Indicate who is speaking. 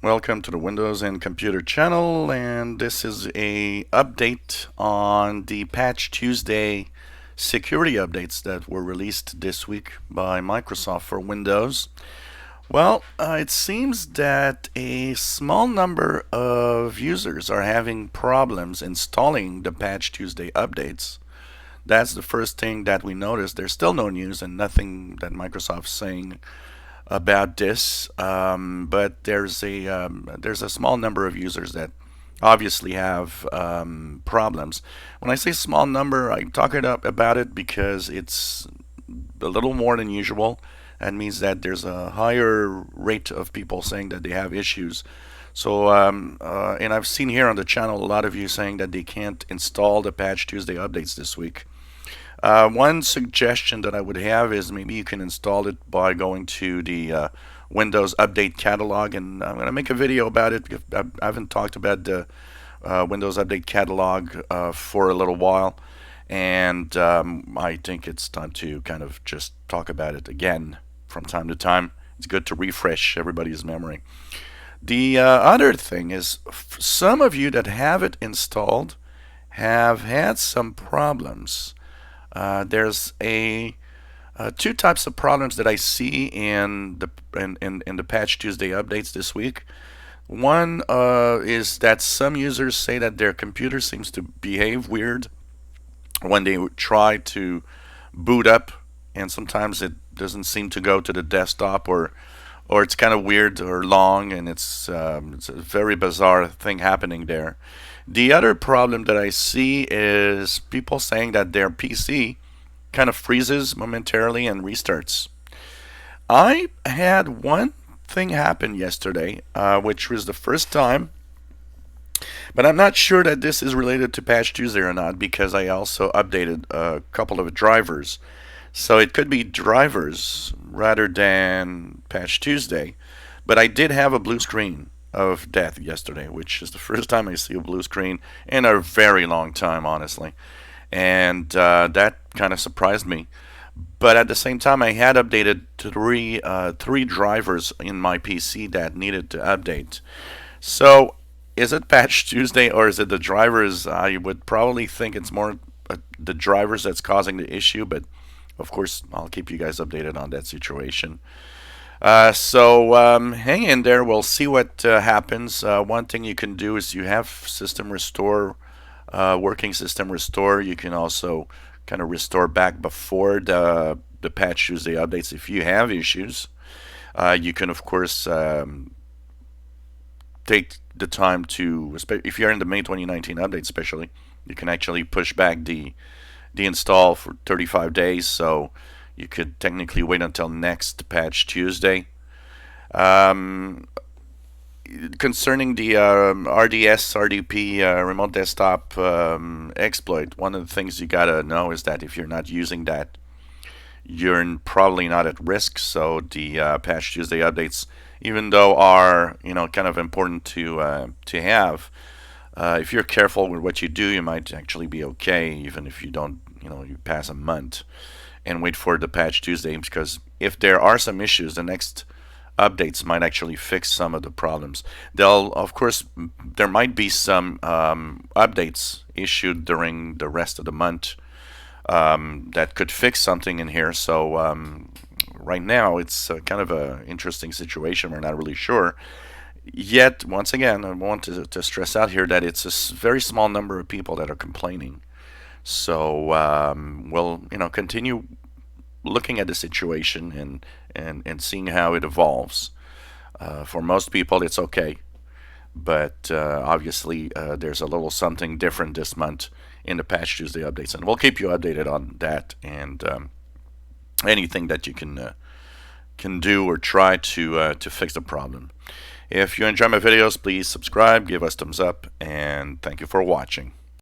Speaker 1: Welcome to the Windows and Computer channel, and this is a update on the Patch Tuesday security updates that were released this week by Microsoft for Windows. Well, it seems that a small number of users are having problems installing the Patch Tuesday updates. That's the first thing that we noticed. There's still no news and nothing that Microsoft's saying about this, but there's a small number of users that obviously have problems. When I say small number, I'm talking about it because it's a little more than usual. That means that there's a higher rate of people saying that they have issues. So, and I've seen here on the channel a lot of you saying that they can't install the Patch Tuesday updates this week. One suggestion that I would have is maybe you can install it by going to the Windows Update Catalog, and I'm going to make a video about it. I haven't talked about the Windows Update Catalog for a little while, and I think it's time to kind of just talk about it again from time to time. It's good to refresh everybody's memory. The other thing is, some of you that have it installed have had some problems. There's two types of problems that I see in the Patch Tuesday updates this week. One is that some users say that their computer seems to behave weird when they try to boot up, and sometimes it doesn't seem to go to the desktop, or it's kind of weird or long, and it's a very bizarre thing happening there. The other problem that I see is people saying that their PC kind of freezes momentarily and restarts. I had one thing happen yesterday, which was the first time, but I'm not sure that this is related to Patch Tuesday or not, because I also updated a couple of drivers. So it could be drivers rather than Patch Tuesday, but I did have a blue screen of death yesterday, which is the first time I see a blue screen in a very long time, honestly. And that kind of surprised me. But at the same time, I had updated three drivers in my PC that needed to update. So is it Patch Tuesday or is it the drivers? I would probably think it's more the drivers that's causing the issue, but of course, I'll keep you guys updated on that situation. So hang in there. We'll see what happens. One thing you can do is you have System Restore, working System Restore. You can also kind of restore back before the Patch Tuesday updates if you have issues. You can, of course, take the time to, if you're in the May 2019 update especially, you can actually push back the install for 35 days. So you could technically wait until next Patch Tuesday. Concerning the RDS RDP remote desktop exploit, one of the things you gotta know is that if you're not using that, you're probably not at risk. So the Patch Tuesday updates, even though are kind of important to have, if you're careful with what you do, you might actually be okay, even if you don't, you pass a month and wait for the Patch Tuesday, because if there are some issues, the next updates might actually fix some of the problems. Of course, there might be some updates issued during the rest of the month that could fix something in here. So right now, it's kind of an interesting situation. We're not really sure. Yet, once again, I want to stress out here that it's a very small number of people that are complaining. So we'll continue looking at the situation and seeing how it evolves. For most people, it's okay, but obviously there's a little something different this month in the Patch Tuesday updates, and we'll keep you updated on that and anything that you can do or try to fix the problem. If you enjoy my videos, please subscribe, give us thumbs up, and thank you for watching.